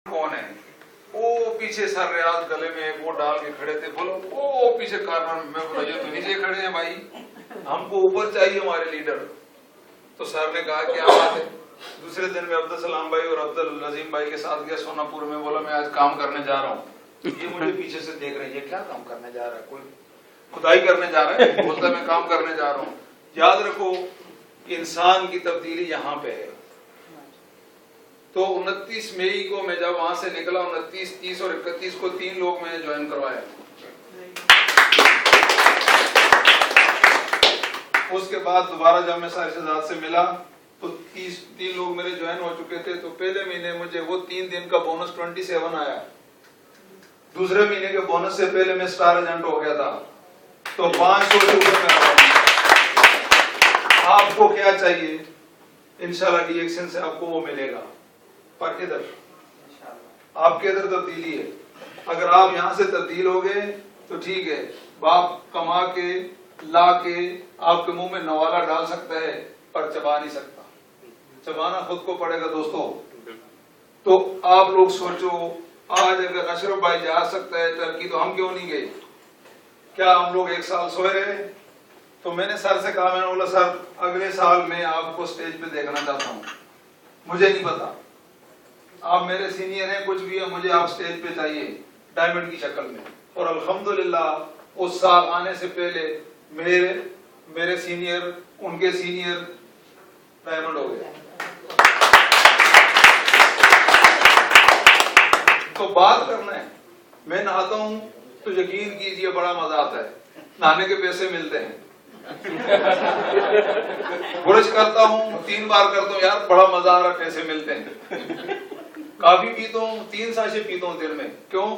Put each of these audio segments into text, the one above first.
कौन है? वो पीछे सर रियाज गले में वो डाल के खड़े थे, बोलो वो पीछे कॉर्नर में, बोला ये तो नीचे खड़े हैं भाई, हमको ऊपर चाहिए हमारे लीडर। तो सर ने कहा क्या बात है? दूसरे दिन में अब्दुल सलाम भाई और अब्दुल नजीम भाई के साथ गया सोनापुर में, बोला मैं आज काम करने जा रहा हूँ। ये मुझे पीछे से देख रहे हैं, ये क्या काम करने जा रहा है? कोई खुदाई करने जा रहा है? बोलता मैं काम करने जा रहा हूँ। याद रखो इंसान की तब्दीली यहाँ पे है। तो 29 मई को मैं जब वहां से निकला, 29, 30 और 31 को 3 लोग मैंने ज्वाइन करवाया। उसके बाद दोबारा जब मैं साहिब से मिला तो 3 लोग मेरे ज्वाइन हो चुके थे। तो पहले महीने मुझे वो 3 दिन का बोनस 27 आया। दूसरे महीने के बोनस से पहले मैं स्टार एजेंट हो गया था, तो 500 रुपए। आपको क्या चाहिए? इंशाल्लाह डीएक्शन से आपको वो मिलेगा, पर इधर आपके इधर तब्दीली है। अगर आप यहाँ से तब्दील हो गए तो ठीक है, बाप कमा के ला के आपके मुंह में नवाला डाल सकता है, पर चबा नहीं सकता। चबाना खुद को पड़ेगा दोस्तों। तो आप लोग सोचो, आज अगर अशरफ भाई जा सकता है तरक्की, तो हम क्यों नहीं गए? क्या हम लोग 1 साल सोए रहे? तो मैंने सर से कहा, मैंने बोला सर अगले साल मैं आपको स्टेज पे देखना चाहता हूँ। मुझे नहीं पता, आप मेरे सीनियर हैं, कुछ भी है, मुझे आप स्टेज पे चाहिए डायमंड की शक्ल में। और अल्हम्दुलिल्लाह उस साल आने से पहले मेरे सीनियर उनके सीनियर डायमंड हो गए। तो बात करना है। मैं नहाता हूँ तो यकीन कीजिए बड़ा मजा आता है, नहाने के पैसे मिलते हैं। ब्रश करता हूँ 3 बार करता हूँ, यार बड़ा मजा आ रहा है, पैसे मिलते हैं। काफी पीता हूँ, 3 साशे पीता हूँ दिन में। क्यों?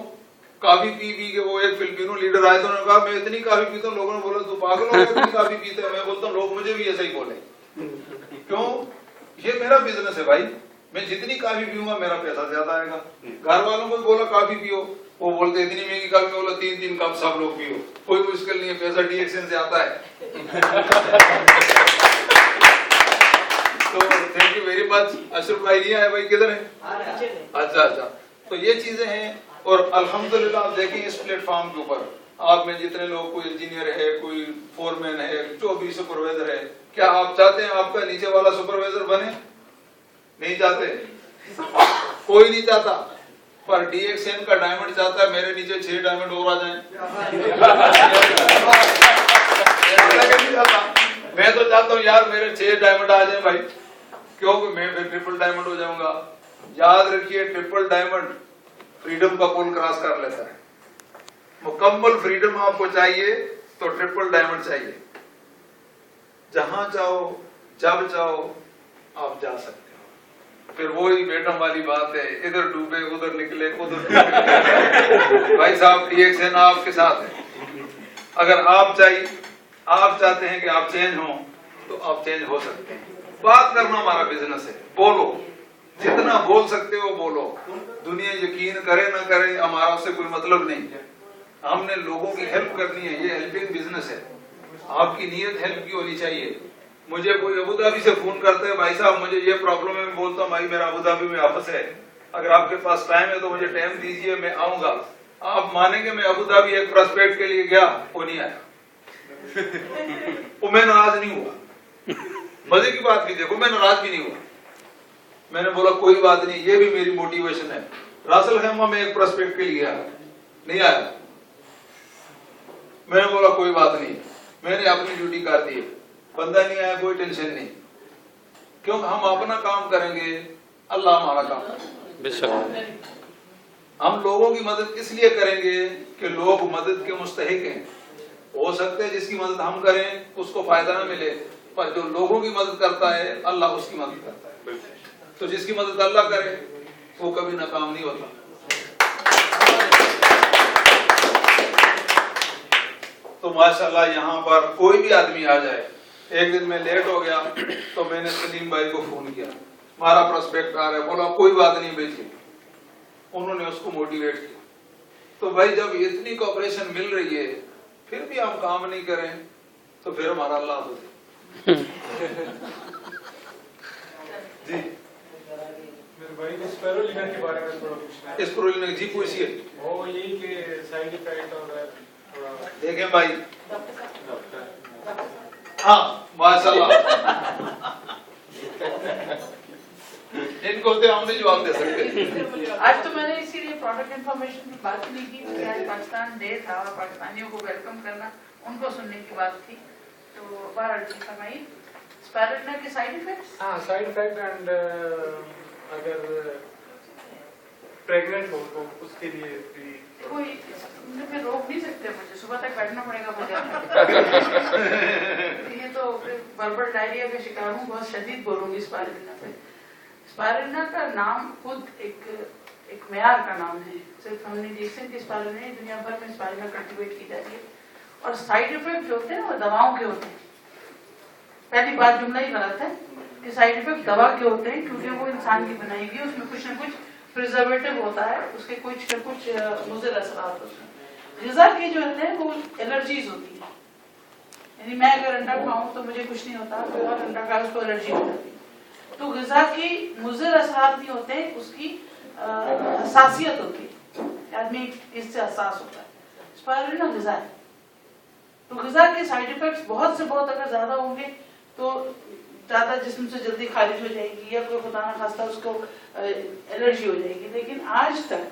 काफी पी के वो एक फिलिपिनो लीडर आए, तो उन्होंने कहा मैं इतनी काफी पीता हूँ। लोगों ने बोला तू पागल हो गया, काफी पीते हैं? मैं बोलता हूँ लोग मुझे भी ऐसा ही बोले। क्यों? ये मेरा बिजनेस है भाई, मैं जितनी काफी पीऊंगा मेरा पैसा ज्यादा आएगा। घर वालों को भी बोला काफी पियो, वो बोलते इतनी महंगी काफी, बोला 3 कप सब लोग पियो, कोई मुश्किल नहीं है, पैसा डीएक्शन से आता है। तो thank you very much. Ashraf भाई नहीं आए भाई, किधर है? अच्छा। तो ये चीजें हैं। और अल्हम्दुलिल्लाह आप देखिए इस प्लेटफॉर्म के ऊपर आप में जितने लोग, कोई इंजीनियर है, कोई फोरमैन है, जो भी सुपरवाइजर है, क्या आप चाहते हैं आपका नीचे वाला सुपरवाइजर बने? नहीं चाहते, कोई नहीं चाहता। पर डीएक्शन का डायमंड चाहता है मेरे नीचे 6 डायमंड और आ जाएं। मैं तो चाहता हूँ यार मेरे 6 डायमंड आ जाए भाई, क्योंकि मैं फिर ट्रिपल डायमंड हो जाऊंगा। याद रखिए ट्रिपल डायमंड फ्रीडम का पुल क्रॉस कर लेता है। मुकम्मल फ्रीडम आपको चाहिए तो ट्रिपल डायमंड चाहिए। जहां चाहो जब चाहो आप जा सकते हो। फिर वही बेटम वाली बात है, इधर डूबे उधर निकले, उधर निकले। भाई साहब डीएक्शन आपके साथ है। अगर आप चाहते हैं कि आप चेंज हो तो आप चेंज हो सकते हैं। बात करना हमारा बिजनेस है, बोलो जितना बोल सकते हो बोलो। दुनिया यकीन करे ना करे हमारा उससे कोई मतलब नहीं है। हमने लोगों की हेल्प करनी है, ये हेल्पिंग बिजनेस है। आपकी नीयत हेल्प की होनी चाहिए। मुझे कोई अबू धाबी से फोन करते हैं, भाई साहब मुझे ये प्रॉब्लम है, मैं बोलता हूँ भाई मेरा अबू धाबी में ऑफिस है, अगर आपके पास टाइम है तो मुझे टाइम दीजिए, मैं आऊंगा। आप मानेंगे मैं अबू धाबी एक प्रोस्पेक्ट के लिए गया, वो नहीं आया। वो मैं नाराज नहीं हुआ। मजे की बात भी देखो, मैं नाराज भी नहीं हुआ। मैंने बोला कोई बात नहीं, ये भी मेरी मोटिवेशन है। रासल खेमा में एक प्रोस्पेक्ट के लिए गया, नहीं आया। मैंने बोला कोई बात नहीं, मैंने अपनी ड्यूटी कर दी, बंदा नहीं आया कोई टेंशन नहीं। क्योंकि हम अपना काम करेंगे, अल्लाह हमारा काम करेगा। हम लोगों की मदद इसलिए करेंगे कि लोग मदद के मुस्तहिक हैं। हो सकता है जिसकी मदद हम करें उसको फायदा ना मिले, पर जो लोगों की मदद करता है अल्लाह उसकी मदद करता है। तो जिसकी मदद अल्लाह करे वो कभी नाकाम नहीं होता। तो माशाल्लाह यहाँ पर कोई भी आदमी आ जाए। एक दिन मैं लेट हो गया तो मैंने सलीम भाई को फोन किया, हमारा प्रोस्पेक्ट आ रहा है। बोला कोई बात नहीं बेची। उन्होंने उसको मोटिवेट किया। तो भाई जब इतनी कोऑपरेशन मिल रही है फिर भी हम काम नहीं करें तो फिर हमारा अल्लाह हो जी। वही स्पाइरुलिना के बारे में थोड़ा पूछना है। स्पाइरुलिना जी पूछिए। वो यही कि साइड इफेक्ट और थोड़ा देखें भाई, हाँ माशाल्लाह, इनको तो हम नहीं जवाब दे सकते। आज तो मैंने इसीलिए प्रोडक्ट इन्फॉर्मेशन की बात नहीं की क्योंकि आज पाकिस्तान डे था और पाकिस्तानियों को वेलकम करना, उनको सुनने की बात थी। तो बाहर फरमाइए स्पाइरुलिना के साइड इफेक्ट्स। हाँ साइड इफेक्ट एंड अगर प्रेग्नेंट हो तो उसके लिए भी कोई फिर रोक नहीं सकते, मुझे सुबह तक बैठना पड़ेगा बाजार में। ये तो बर्बर डायरिया का शिकार हूँ, बहुत शदीद बोलूंगी स्पाइरुलिना पे। स्पाइरुलिना का नाम खुद एक मेयार का नाम है। सिर्फ हमने रिसेंट स्पाइरुलिना दुनिया भर में स्पाइरुलिना कल्टीवेट की जा रही है और साइड इफेक्ट जो होते हैं वो दवाओं के होते हैं। पहली बात जुमला ही गलत है कि साइड इफेक्ट दवा के होते हैं, क्योंकि वो इंसान की बनाई गई, उसमें कुछ न कुछ प्रिजर्वेटिव होता है, उसके कुछ न कुछ मुज़िर असरात होते हैं। ग़िज़ा के जो होते हैं वो एलर्जीज होती है, यानी मैं अगर अंडा खाऊं तो मुझे कुछ नहीं होता, कोई और अंडा खाए उसको एलर्जी हो जाती है। तो ग़िज़ा की मुज़िर असरात नहीं होते, उसकी हसासियत होती है, आदमी इससे हसास होता है। स्पाइरुलिना ग़िज़ा है, तो ग़िज़ा के साइड इफेक्ट्स बहुत से बहुत अगर ज्यादा होंगे तो ज्यादा जिस्म से जल्दी खारिज हो जाएगी या कोई खुदा ना खास्ता उसको एलर्जी हो जाएगी। लेकिन आज तक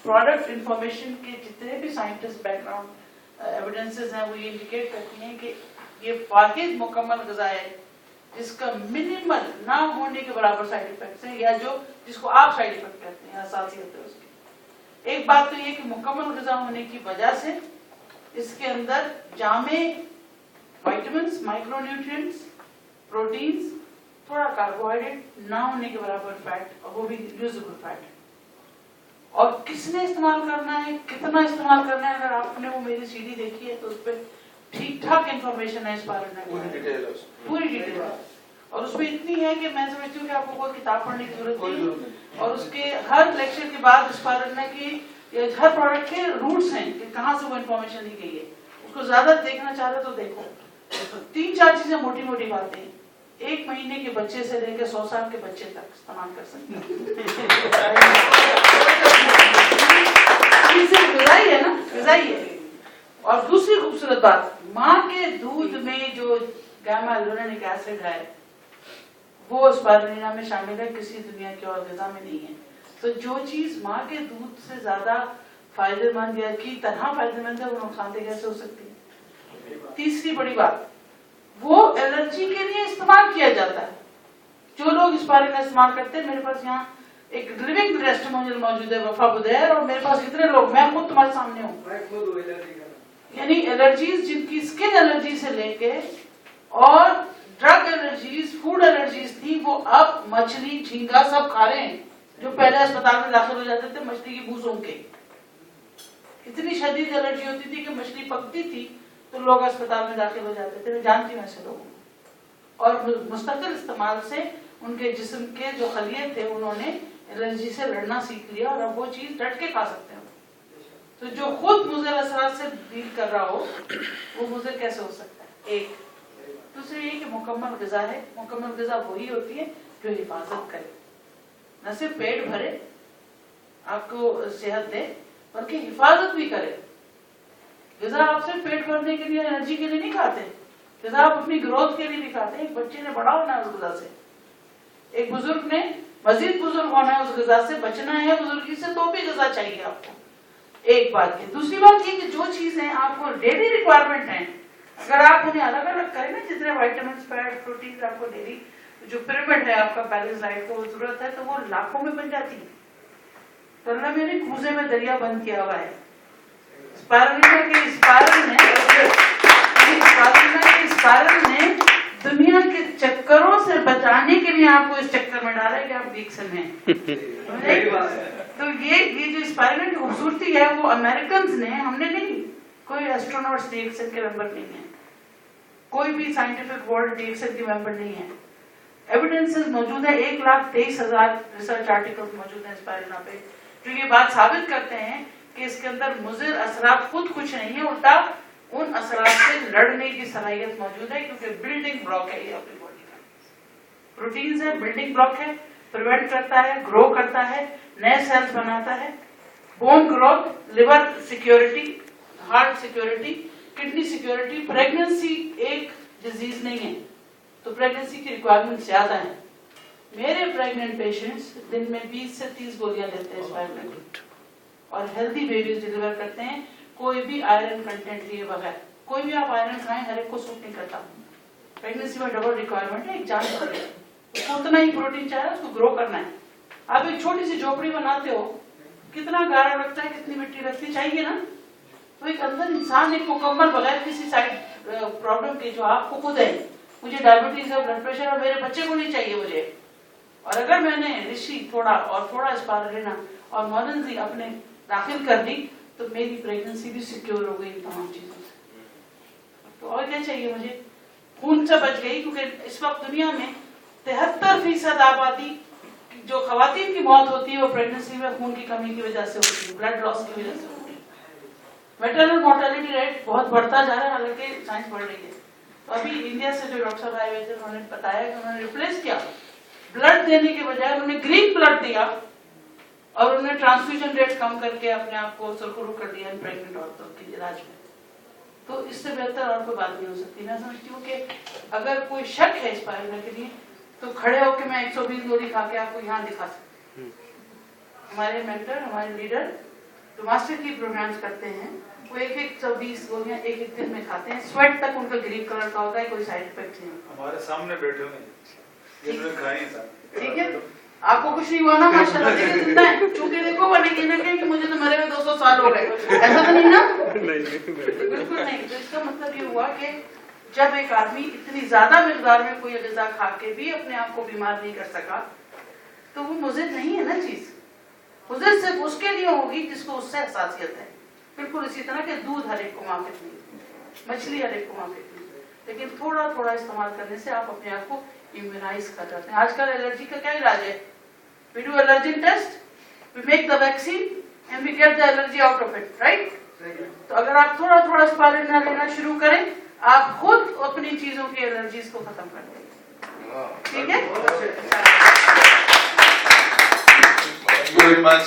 प्रोडक्ट इंफॉर्मेशन के जितने भी साइंटिस्ट बैकग्राउंड एविडेंसेस हैं वो ये इंडिकेट करती हैं कि ये वाहिद मुकम्मल ग़िज़ा है जिसका मिनिमल ना होने के बराबर साइड इफेक्ट्स हैं, या जो जिसको आप साइड इफेक्ट कहते हैं, हसासियत है उसकी। एक बात तो ये कि मुकम्मल ग़िज़ा होने की वजह से इसके अंदर जामे विटामिन्स, माइक्रोन्यूट्रिएंट्स, प्रोटीन्स, थोड़ा कार्बोहाइड्रेट ना होने के बराबर फैट, और वो भी यूजेबल फैट। और किसने इस्तेमाल करना है, कितना इस्तेमाल करना है, अगर आपने वो मेरी सीडी देखी है तो उस पर ठीक ठाक इंफॉर्मेशन है स्पाइरुलिना की, पूरी डिटेल है। और उसमें इतनी है कि मैं समझती हूँ कि आपको कोई किताब पढ़ने की जरूरत नहीं। और उसके हर लेक्चर के बाद स्पाइरुलिना की हर प्रोडक्ट के रूट्स हैं कि कहाँ से वो इन्फॉर्मेशन ली गई है, उसको ज्यादा देखना चाह रहे तो देखो। 3-4 चीजें मोटी मोटी बातें, 1 महीने के बच्चे से लेकर 100 साल के बच्चे तक इस्तेमाल कर सकते हैं। ग़िज़ाई है ना, ग़िज़ाई है। और दूसरी खूबसूरत बात, माँ के दूध में जो गामा एल्यूरोनिक एसिड है वो स्पाइरुलिना में शामिल है, किसी दुनिया की और ग़िज़ा में नहीं है। तो जो चीज माँ के दूध से ज्यादा फायदेमंद या की तरह फायदेमंद है वो नुकसानदेह कैसे हो सकती है। तीसरी बड़ी बात, वो एलर्जी के लिए इस्तेमाल किया जाता है। जो लोग स्पाइरुलिना इस्तेमाल करते हैं, मेरे पास यहाँ एक लिविंग टेस्टिमोनियल मौजूद है वफा बुदैर, और मेरे पास कितने लोग, मैं खुद तुम्हारे सामने हूँ, यानी एलर्जीज जिनकी स्किन एलर्जी से लेके और ड्रग एलर्जीज, फूड एलर्जीज थी, वो अब मछली, झींगा सब खा रहे हैं, जो पहले अस्पताल में दाखिल हो जाते थे मछली की बू सूंघ के। इतनी शदीद एलर्जी होती थी कि मछली पकती थी तो लोग अस्पताल में दाखिल हो जाते थे, मैं जानती हूँ ऐसे लोगों को। और मुस्तकिल इस्तेमाल से उनके जिस्म के जो खलिये थे उन्होंने एलर्जी से लड़ना सीख लिया और अब वो चीज डट के खा सकते हैं। तो जो खुद मुज़िर असरात से डील कर रहा हो वो मुज़िर कैसे हो सकता है। एक दूसरी ये कि मुकम्मल ग़िज़ा है, मुकम्मल ग़िज़ा वही होती है जो हिफाजत करे, न सिर्फ पेट भरे आपको सेहत दे बल्कि हिफाजत भी करे। ग़िज़ा आप सिर्फ पेट भरने के लिए, एनर्जी के लिए नहीं खाते, ग़िज़ा आप अपनी ग्रोथ के लिए भी खाते हैं। एक बच्चे ने बड़ा होना है उस ग़िज़ा से, एक बुजुर्ग ने मजीद बुजुर्ग होना है, उस ग़िज़ा से बचना है बुजुर्गी से, तो भी ग़िज़ा चाहिए आपको। एक बात की। दूसरी बात ये कि जो चीजें आपको डेली रिक्वायरमेंट है, अगर आप उन्हें अलग अलग करें ना, जितने विटामिन, फैट, प्रोटीन आपको डेली जो पिरामिड है आपका बैलेंस डाइट को जरूरत है, तो वो लाखों में बन जाती है। तो अल्लाह मेरे कूजे में दरिया बंद किया हुआ है। स्पाइरुलिना के स्पाइरल ने दुनिया के चक्करों से बचाने के लिए आपको इस चक्कर में डाला है कि आप वीक समय तो ये जो स्पाइरुलिना की खूबसूरती है वो अमेरिकन ने, हमने नहीं, कोई एस्ट्रोनॉट्स डीएक्सन के मेंबर नहीं है, कोई भी साइंटिफिक वर्ल्ड डीएक्सन के मेंबर नहीं है। एविडेंसेस मौजूद है, 1,23,000 रिसर्च आर्टिकल्स मौजूद हैं स्पाइरुलिना पे, जो ये बात साबित करते हैं कि इसके अंदर मुज़िर असरात खुद कुछ नहीं है, उल्टा उन असरात से लड़ने की सलाहियत मौजूद है, क्योंकि बिल्डिंग ब्लॉक है ये अपनी बॉडी का। प्रोटीन्स है, बिल्डिंग ब्लॉक है, प्रिवेंट करता है, ग्रो करता है, नए सेल्स बनाता है, bone growth, liver security, heart security, kidney security. Pregnancy एक डिजीज नहीं है, तो प्रेगनेंसी की रिक्वायरमेंट ज्यादा है। मेरे प्रेग्नेंट पेशेंट्स दिन में 20 से 30 गोलियां लेते हैं स्पाइरमेंट, और हेल्दी बेबीज डिलीवर करते हैं, कोई भी आयरन कंटेंट लिए बगैर। कोई भी आप आयरन खाएं, हर एक को सूट नहीं करता। प्रेगनेंसी में डबल रिक्वायरमेंट है, एक जान सकते हैं, उसको उतना ही प्रोटीन चाहिए, उसको ग्रो करना है। आप एक छोटी सी झोपड़ी बनाते हो, कितना गारा लगता है, कितनी मिट्टी लगती चाहिए ना। तो एक अंदर इंसान एक मुकम्मल बगैर किसी साइड प्रॉब्लम के, जो आपको खुद है, मुझे डायबिटीज है, ब्लड प्रेशर है, मेरे बच्चे को नहीं चाहिए मुझे, और अगर मैंने ऋषि थोड़ा स्पारुलिना और मोलेंसी अपने दाखिल कर दी, तो मेरी प्रेगनेंसी भी सिक्योर हो गई इन तमाम चीजों से। तो और क्या चाहिए मुझे? खून से बच गई, क्योंकि इस वक्त दुनिया में 73% आबादी जो खवातीन की मौत होती है वो प्रेगनेंसी में खून की कमी की वजह से होती है, ब्लड लॉस की वजह से होती है। मैटरनल मोर्टेलिटी रेट बहुत बढ़ता जा रहा है, हालांकि साइंस बढ़ रही है। तो अभी इंडिया से जो डॉक्टर साहब आए हुए थे, उन्होंने बताया कि उन्होंने रिप्लेस किया, ब्लड देने के बजाय उन्होंने ग्रीन ब्लड दिया, और उन्होंने ट्रांसफ्यूजन रेट कम करके अपने आप को सुरखरू कर दिया प्रेग्नेंट औरतों के इलाज में। तो इससे बेहतर और कोई बात नहीं हो सकती। मैं समझती हूँ कि अगर कोई शक है स्पाइरुलिना के लिए, तो खड़े होकर मैं 120 गोली खा के आपको यहाँ दिखा सकती हूँ। हमारे मेंटर, हमारे लीडर जो मास्टर की प्रोग्राम्स करते हैं, वो 120 गोलियां एक दिन में खाते हैं। स्वेट तक उनका ग्रीन कलर का होता है, कोई साइड इफेक्ट नहीं। हमारे सामने बैठे हुए, ठीक है, आपको कुछ नहीं हुआ ना माशाल्लाह। देखिए जिंदा है, चूंकि देखो वो नहीं कि मुझे तो मरे हुए 200 साल हो गए, ऐसा तो नहीं ना। बिल्कुल नहीं। तो इसका मतलब ये हुआ कि जब एक आदमी इतनी ज्यादा मिकदार में कोई ग़िज़ा खा के भी अपने आप को बीमार नहीं कर सका, तो वो मुज़िर नहीं है ना चीज। मुज़िर सिर्फ उसके लिए होगी जिसको उससे एहसासियत है। बिल्कुल इसी तरह के दूध हर एक को माफिक नहीं, मछली हर एक को माफिक नहीं, लेकिन थोड़ा थोड़ा इस्तेमाल करने से आप अपने आप को इम्यूनाइज कर जाते हैं। आजकल एलर्जी का क्या इलाज है? We do allergy test, we make the vaccine and we get the allergy out of it, right? तो अगर आप थोड़ा थोड़ा स्पारुलिना लेना शुरू करें, आप खुद अपनी चीजों की एलर्जीज को खत्म कर देंगे। ठीक है? Thank you very much.